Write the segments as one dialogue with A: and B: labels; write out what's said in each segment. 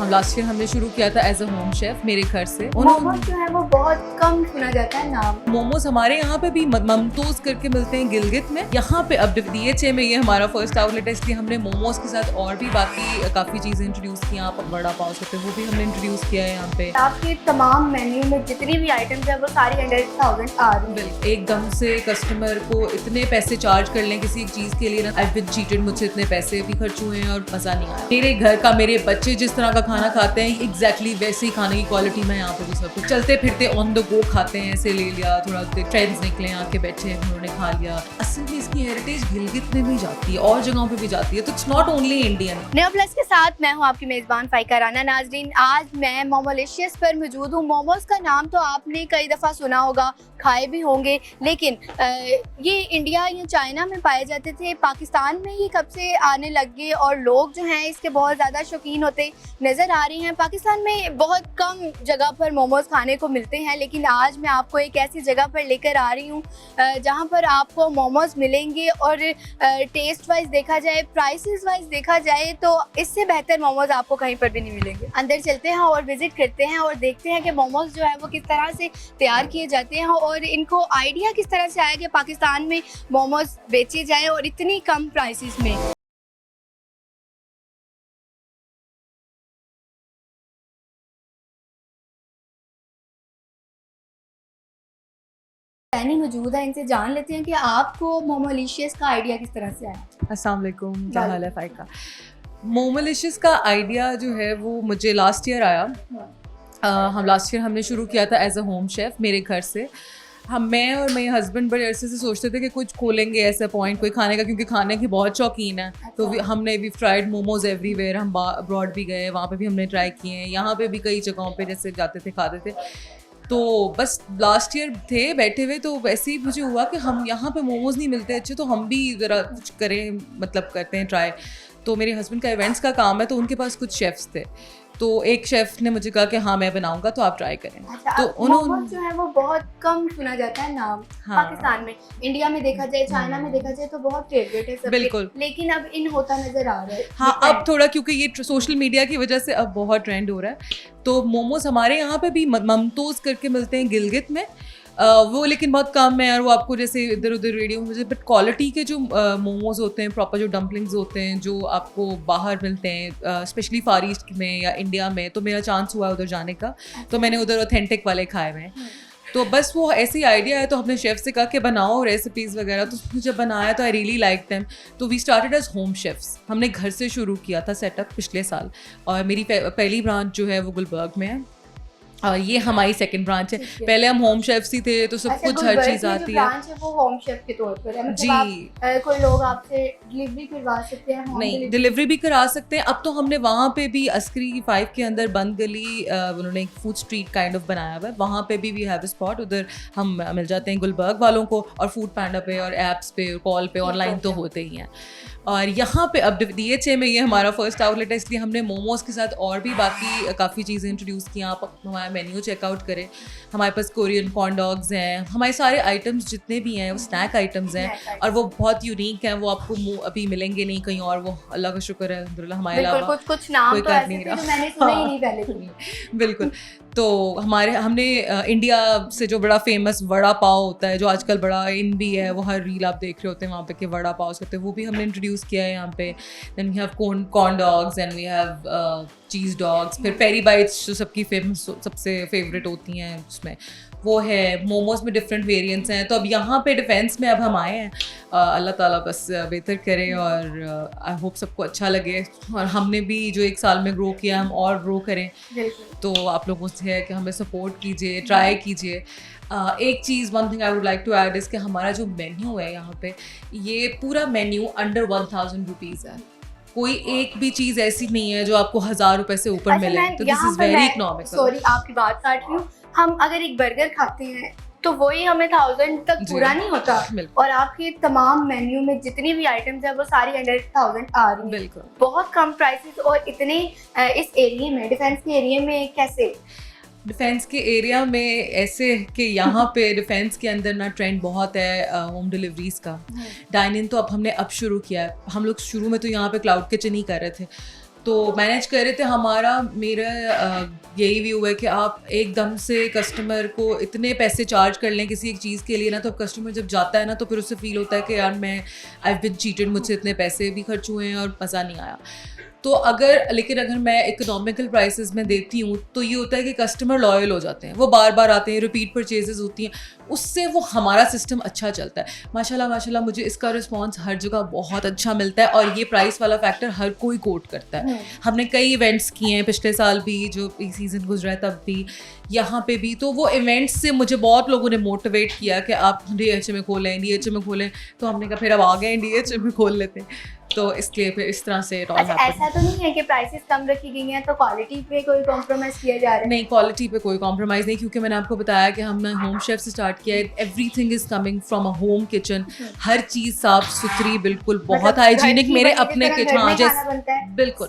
A: हम last year हमने शुरू किया था एज अ होम शेफ मेरे घर से।
B: मोमोज जो है वो बहुत कम सुना जाता है नाम।
A: मोमोज हमारे यहाँ पे भी ममतोज करके मिलते हैं गिलगित में। यहाँ पे अब DHA में ये हमारा फर्स्ट आउटलेट है, इसलिए हमने मोमोज के साथ और भी बाकी काफ़ी चीज़ें इंट्रोड्यूस की। आप वड़ा पाव सकते हैं, वो भी हमने इंट्रोड्यूस किया है यहाँ पे।
B: आपके तमाम मेन्यू में जितनी भी आइटम्स है वो सारी 100,000 आ रही है।
A: एकदम से कस्टमर को इतने पैसे चार्ज कर लें किसी एक चीज़ के लिए ना, आई बीन चीटेड, मुझसे इतने पैसे भी खर्च हुए हैं और मज़ा नहीं आया। मेरे घर का, मेरे बच्चे जिस तरह का खाना खाते हैं एग्जैक्टली वैसे ही खाने की क्वालिटी मैं यहाँ पे भी सब कुछ चलते फिरते ऑन द गो खाते हैं। ऐसे ले लिया, थोड़ा ट्रेंड्स निकले, आके बैठे हैं, उन्होंने खा लिया। असल में इसकी हेरिटेज गिलगित में भी जाती है और जगहों पे भी जाती है, तो it's not only Indian.
B: Neo Plus के साथ मैं हूँ आपकी मेज़बान फाइका राना। नाजरीन, आज मैं मोमोलिशियस पर मौजूद हूँ। मोमोज का नाम तो आपने कई दफ़ा सुना होगा, खाए भी होंगे, लेकिन ये इंडिया या चाइना में पाए जाते थे। पाकिस्तान में ये कब से आने लग गए और लोग जो हैं इसके बहुत ज़्यादा शौकीन होते नज़र आ रहे हैं। पाकिस्तान में बहुत कम जगह पर मोमोज़ खाने को मिलते हैं, लेकिन आज मैं आपको एक ऐसी जगह पर लेकर आ रही हूँ जहाँ पर आपको मोमोज़ मिलेंगे और टेस्ट वाइज देखा जाए, प्राइसेस वाइज देखा जाए तो इससे बेहतर मोमोज़ आपको कहीं पर भी नहीं मिलेंगे। अंदर चलते हैं और विज़िट करते हैं और देखते हैं कि मोमोज़ जो है वो किस तरह से तैयार किए जाते हैं और इनको आइडिया किस तरह से आया कि पाकिस्तान में मोमोज़ बेचे जाएँ और इतनी कम प्राइसेस में। नहीं मौजूद है, इनसे जान लेते हैं कि आपको मोमोलिशियस का आइडिया किस तरह से आया।
A: अस्सलाम वालेकुम, क्या हाल है फाइका? मोमोलिशियस का आइडिया जो है वो मुझे लास्ट ईयर आया। हम लास्ट ईयर हमने शुरू किया था एज अ होम शेफ मेरे घर से। मैं और मेरे हस्बैंड बड़े अरसे से सोचते थे कि कुछ खोलेंगे ऐसा पॉइंट कोई खाने का, क्योंकि खाने की बहुत शौकीन है। तो हमने भी फ्राइड मोमोज़ एवरीवेयर, हम अब्रॉड भी गए, वहाँ पे भी हमने ट्राई किए हैं, यहाँ पे भी कई जगहों पे जैसे जाते थे खाते थे। तो बस लास्ट ईयर थे बैठे हुए, तो वैसे ही मुझे हुआ कि हम यहाँ पे मोमोज़ नहीं मिलते अच्छे, तो हम भी ज़रा कुछ करें, मतलब करते हैं ट्राई। तो मेरे हस्बैंड का इवेंट्स का काम है, तो उनके पास कुछ शेफ़्स थे, तो एक शेफ़ ने मुझे कहा कि हाँ मैं बनाऊंगा, तो आप ट्राई करें।
B: अच्छा,
A: तो
B: उन्होंने जो है वो बहुत कम सुना जाता है नाम।
A: हाँ।
B: पाकिस्तान में, इंडिया में देखा जाए, चाइना में देखा जाए तो बहुत फेवरेट है सबके,
A: बिल्कुल।
B: लेकिन अब इन होता नजर आ रहा है।
A: हाँ, अब थोड़ा, क्योंकि ये सोशल मीडिया की वजह से अब बहुत ट्रेंड हो रहा है। तो मोमोज़ हमारे यहाँ पे भी ममतोज़ करके मिलते हैं गिलगित में, वो लेकिन बहुत कम है, और वो आपको जैसे इधर उधर रेडियो में, बट क्वालिटी के जो मोमोज़ होते हैं, प्रॉपर जो डम्पलिंग्स होते हैं जो आपको बाहर मिलते हैं, स्पेशली फार ईस्ट में या इंडिया में, तो मेरा चांस हुआ उधर जाने का, तो मैंने उधर ऑथेंटिक वाले खाए हुए हैं। तो बस वो ऐसे ही आइडिया है, तो हमने शेफ़ से कहा कि बनाओ रेसिपीज़ वगैरह, तो उसने जब बनाया तो आई रियली लाइक देम। तो we started as home chefs, हमने घर से शुरू किया था सेटअप पिछले साल, और मेरी पहली ब्रांच जो है वो गुलबर्ग में है, और ये हमारी सेकंड ब्रांच है। पहले हम होम शेफ्स ही थे, तो सब कुछ हर चीज़ आती है।
B: ब्रांच है वो होम शेफ के तौर पर है, मतलब
A: जी।
B: आप, कोई लोग आपसे डिलीवरी करवा सकते हैं?
A: नहीं, डिलीवरी भी करा सकते हैं। अब तो हमने वहाँ पे भी अस्करी 5 के अंदर बंद गली, उन्होंने एक फूड स्ट्रीट काइंड ऑफ बनाया हुआ है, वहाँ पे भी वी हैव अ स्पॉट, उधर हम मिल जाते हैं गुलबर्ग वालों को, और फूड पैंडा पे और ऐप्स पे, कॉल पे, ऑनलाइन तो होते ही हैं। और यहाँ पे अब DHA में ये हमारा फर्स्ट आउटलेट है, इसलिए हमने मोमोज़ के साथ और भी बाकी काफ़ी चीज़ें इंट्रोड्यूस की। आप हमारा मेन्यू चेकआउट करें, हमारे पास कोरियन कॉर्न डॉग्स हैं, हमारे सारे आइटम्स जितने भी हैं वो स्नैक आइटम्स हैं, और वो बहुत यूनिक हैं, वो आपको अभी मिलेंगे नहीं कहीं और। वो अल्लाह का शुक्र है अल्हम्दुलिल्लाह, हमारे अलावा
B: कुछ नाम
A: कोई
B: तो
A: कर
B: ऐसे
A: नहीं
B: थे
A: रहा।
B: जो मैंने सुने ही नहीं पहले।
A: बिल्कुल। तो हमने इंडिया से जो बड़ा फेमस वड़ा पाव होता है, जो आजकल बड़ा इन भी है, वो हर रील आप देख रहे होते हैं वहाँ पे कि वड़ा पाव होते हैं, वो भी हमने इंट्रोड्यूस किया है यहाँ पे। Then we have corn dogs and we have cheese dogs. फिर पेरी बाइट्स जो सबकी फेमस, सबसे फेवरेट होती हैं, उसमें वो है। मोमोज में डिफरेंट वेरिएंट्स हैं। तो अब यहाँ पे डिफेंस में अब हम आए हैं, अल्लाह ताला बस बेहतर करे, और आई होप सबको अच्छा लगे, और हमने भी जो 1 साल में ग्रो किया हम और ग्रो करें। तो आप लोगों से है कि हमें सपोर्ट कीजिए, ट्राई कीजिए। एक चीज़, one thing I would like to add is कि हमारा जो मेन्यू है यहाँ पे, ये पूरा मेन्यू अंडर 1000 रुपीज़ है। कोई एक भी चीज़ ऐसी नहीं है जो आपको 1000 रुपए से ऊपर मिले, तो this is very economical.
B: Sorry, आपकी बात काट रही हूँ। हम अगर एक बर्गर खाते हैं तो वही हमें 1000 तक पूरा नहीं होता, और आपके तमाम मेन्यू में जितनी भी आइटम्स है वो सारी 100,000 आ रही है।
A: बिल्कुल,
B: बहुत कम प्राइसेस, और इतने इस एरिया में, डिफेंस के एरिया में कैसे?
A: डिफेंस के एरिया में ऐसे कि यहाँ पे डिफेंस के अंदर ना ट्रेंड बहुत है होम डिलीवरीज का। डाइन इन तो अब हमने शुरू किया है। हम लोग शुरू में तो यहाँ पे क्लाउड किचन ही कर रहे थे, तो मैनेज कर रहे थे। मेरा यही व्यू है कि आप एकदम से कस्टमर को इतने पैसे चार्ज कर लें किसी एक चीज़ के लिए ना, तो कस्टमर जब जाता है ना तो फिर उससे फील होता है कि यार आई हैव बीन चीटेड, मुझसे इतने पैसे भी खर्च हुए हैं और मज़ा नहीं आया। तो लेकिन अगर मैं इकोनॉमिकल प्राइसेस में देती हूँ तो ये होता है कि कस्टमर लॉयल हो जाते हैं, वो बार बार आते हैं, रिपीट परचेजेस होती हैं, उससे वो हमारा सिस्टम अच्छा चलता है। माशाल्लाह मुझे इसका रिस्पांस हर जगह बहुत अच्छा मिलता है और ये प्राइस वाला फैक्टर हर कोई कोट करता है। हमने कई इवेंट्स किए हैं पिछले साल भी, जो सीज़न गुजरा है तब भी, यहाँ पे भी। तो वो इवेंट्स से मुझे बहुत लोगों ने मोटिवेट किया कि आप DHA में खोलें, तो हमने कहा फिर अब आ गए DHA में खोल लेते हैं। तो इसलिए फिर इस तरह से
B: ऐसा तो नहीं है कि प्राइसेस कम रखी गई हैं तो क्वालिटी पे कोई कॉम्प्रोमाइज़ किया जा रहा है?
A: नहीं, क्वालिटी पे कोई कॉम्प्रोमाइज़ नहीं, क्योंकि मैंने आपको बताया कि हमने होम शेफ से स्टार्ट किया है। Everything is coming from a home kitchen, हर चीज़ साफ सुथरी, बिल्कुल बहुत हाइजीनिक। मेरे अपने किचन, हाँ जैसे बिल्कुल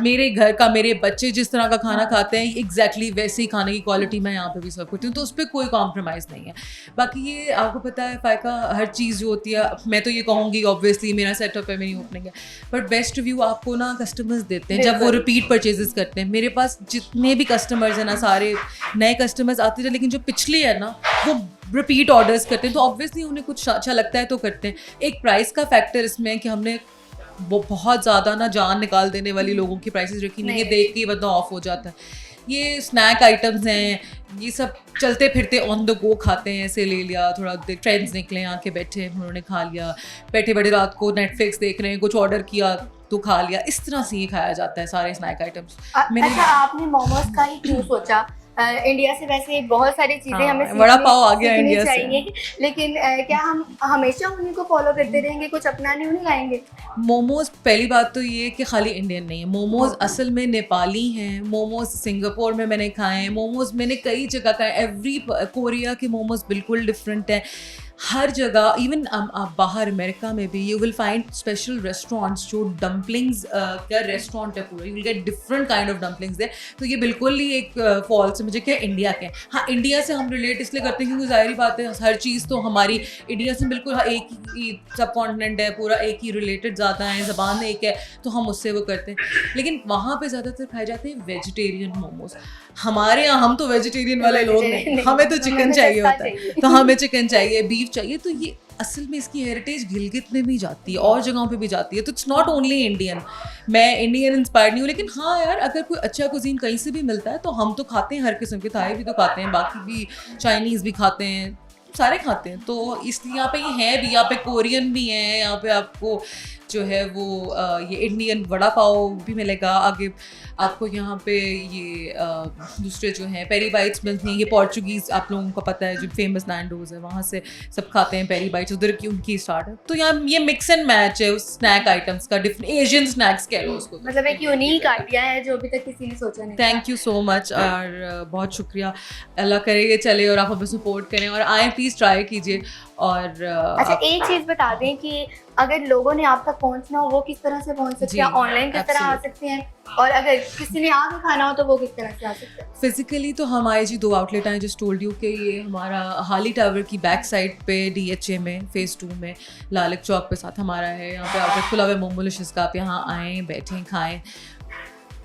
A: मेरे घर का, मेरे बच्चे जिस तरह का खाना खाते हैं एग्जैक्टली वैसे ही खाने की क्वालिटी मैं यहाँ पे भी सर्व करती हूँ, तो उस पर कोई कॉम्प्रोमाइज़ नहीं है। बाकी ये आपको पता है फायका, हर चीज़ जो होती है, मैं तो ये कहूँगी ऑब्वियसली मेरा सेटअप है, मेरी ओपनिंग है, बट बेस्ट रिव्यू आपको ना कस्टमर्स देते हैं जब वो रिपीट परचेजेस करते हैं। मेरे पास जितने भी कस्टमर्स हैं ना, सारे नए कस्टमर्स आते हैं, लेकिन जो पिछले हैं ना वो रिपीट ऑर्डर्स करते हैं, तो ऑब्वियसली उन्हें कुछ अच्छा लगता है तो करते हैं। एक प्राइस का फैक्टर इसमें है कि हमने वो बहुत ज़्यादा ना जान निकाल देने वाली लोगों की प्राइसेस रखी नहीं है, देख के ही बंदा ऑफ हो जाता है। ये स्नैक आइटम्स हैं, ये सब चलते फिरते ऑन द गो खाते हैं, ऐसे ले लिया, थोड़ा ट्रेंड्स निकले, आके बैठे उन्होंने खा लिया, बैठे बैठे रात को नेटफ्लिक्स देख रहे हैं, कुछ ऑर्डर किया तो खा लिया, इस तरह से ये खाया जाता है सारे स्नैक आइटम्स।
B: अच्छा, आपने मोमोज का ही क्यों सोचा? इंडिया से वैसे बहुत सारी चीज़ें हमें
A: वड़ा पाव आ गया इंडिया
B: चाहिए, लेकिन क्या हम हमेशा उन्हीं को फॉलो करते रहेंगे, कुछ अपना नहीं लाएंगे?
A: मोमोज, पहली बात तो ये कि खाली इंडियन नहीं है, मोमोज असल में नेपाली हैं। मोमोज सिंगापुर में मैंने खाए हैं, मोमोज मैंने कई जगह खाए, कोरिया के मोमोज बिल्कुल डिफरेंट है हर जगह। इवन आप बाहर अमेरिका में भी you will find special restaurants जो डम्पलिंग्स का रेस्टोरेंट है पूरा, you will get different kind of dumplings there. तो ये बिल्कुल ही एक फॉल्स है मुझे कि इंडिया के। हाँ, इंडिया से हम रिलेट इसलिए करते हैं क्योंकि ज़ाहिर बात है हर चीज़ तो हमारी इंडिया से बिल्कुल एक ही सब कॉन्टिनेंट है, पूरा एक ही रिलेटेड ज़्यादा है, ज़बान एक है, तो हम उससे वो करते हैं। लेकिन वहाँ पर ज़्यादातर खाए जाते हैं वेजिटेरियन मोमोज। हमारे यहाँ हम तो वेजिटेरियन वाले लोग नहीं, हमें तो चिकन चाहिए होता है, तो हमें चिकन चाहिए, बीफ चाहिए। तो ये असल में इसकी हेरिटेज गिलगित में भी जाती है और जगहों पे भी जाती है, तो इट्स नॉट ओनली इंडियन। मैं इंडियन इंस्पायर्ड नहीं हूँ, लेकिन हाँ यार, अगर कोई अच्छा कुजीन कहीं से भी मिलता है तो हम तो खाते हैं, हर किस्म के थाई भी तो खाते हैं, बाकी भी चाइनीज़ भी खाते हैं, सारे खाते हैं। तो इसलिए यहाँ पे ये है भी, यहाँ पे कोरियन भी हैं, यहाँ पे आपको जो है वो ये इंडियन वड़ा पाव भी मिलेगा। आगे आपको यहाँ पे ये दूसरे जो हैं पेरी बाइट्स मिलती हैं, ये पोर्चुगीज़ आप लोगों को पता है जो फेमस नैंडोज़ है, वहाँ से सब खाते हैं पेरी बाइट्स, उधर की उनकी स्टार्ट है। तो यहाँ ये मिक्स एंड मैच है उस स्नैक आइटम्स का, डिफरेंट एशियन स्नैक्स कह लो उसको।
B: मतलब एक यूनिक आइडिया है जो अभी तक किसी ने सोचा नहीं।
A: थैंक यू सो मच और बहुत शुक्रिया। अल्लाह करे ये चले और आप हमें सपोर्ट करें और आए, प्लीज़ ट्राई कीजिए। और
B: अच्छा, एक चीज़ बता दें कि अगर लोगों ने आप तक पहुंचना हो वो किस तरह से पहुंच सकते हैं, ऑनलाइन किस तरह आ सकते हैं, और अगर किसी ने आगे खाना हो तो वो किस तरह से आ सकते हैं?
A: फिजिकली तो हमारे जी 2 आउटलेट हैं, जस्ट टोल्ड यू कि ये हमारा हाली टावर की बैक साइड पे DHA में फेज़ 2 में लालिक चौक पे साथ हमारा है। यहाँ पे आउटलेट खुला हुआ है मोमोलिशियस का, आप यहाँ आएँ, बैठें, खाएँ।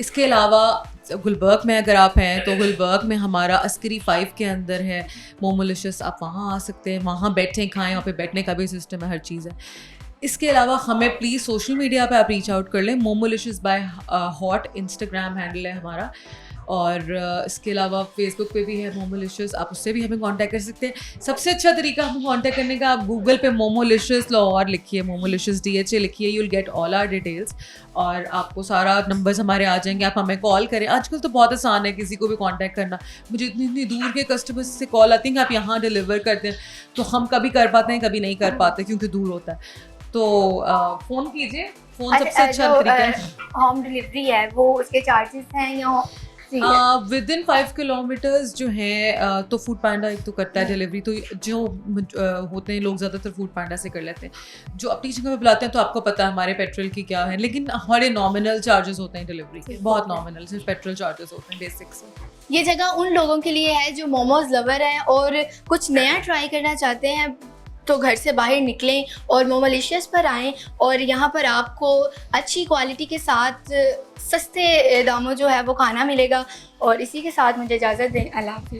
A: इसके अलावा गुलबर्ग में अगर आप हैं तो गुलबर्ग में हमारा अस्करी 5 के अंदर है मोमोलिशियस, आप वहाँ आ सकते हैं, वहाँ बैठें, खाएँ, वहाँ पे बैठने का भी सिस्टम है, हर चीज़ है। इसके अलावा हमें प्लीज़ सोशल मीडिया पे आप रीच आउट कर लें, मोमोलिशियस बाय हॉट इंस्टाग्राम हैंडल है हमारा, और इसके अलावा फेसबुक पे भी है मोमोलिशियस, आप उससे भी हमें कांटेक्ट कर सकते हैं। सबसे अच्छा तरीका हमें कांटेक्ट करने का, आप गूगल पे मोमोलिशियस लाहौर लिखिए, मोमोलिशियस DHA लिखिए, you will get all our details और आपको सारा नंबर्स हमारे आ जाएंगे, आप हमें कॉल करें। आजकल तो बहुत आसान है किसी को भी कांटेक्ट करना, मुझे इतनी दूर के कस्टमर्स से कॉल आती है कि आप यहाँ डिलीवर करते हैं, तो हम कभी कर पाते हैं, कभी नहीं कर पाते क्योंकि दूर होता है। तो फ़ोन कीजिए, फ़ोन सबसे अच्छा तरीका है।
B: होम डिलीवरी है वो, उसके चार्जेस हैं या
A: विद इन 5 किलोमीटर्स जो है तो फूड पांडा एक तो करता है डिलीवरी, तो जो होते हैं लोग ज़्यादातर फूड पांडा से कर लेते हैं। जो अपनी जगह पे बुलाते हैं तो आपको पता है हमारे पेट्रोल की क्या है, लेकिन हमारे नॉमिनल चार्जेस होते हैं डिलीवरी के, बहुत नॉमिनल, सिर्फ पेट्रोल चार्जेस होते हैं बेसिक से।
B: ये जगह उन लोगों के लिए है जो मोमोज लवर हैं और कुछ नया ट्राई करना चाहते हैं, तो घर से बाहर निकलें और मोमोलिशियस पर आएँ और यहाँ पर आपको अच्छी क्वालिटी के साथ सस्ते दामों जो है वो खाना मिलेगा। और इसी के साथ मुझे इजाज़त दें। अल्लाह हाफ़िज़।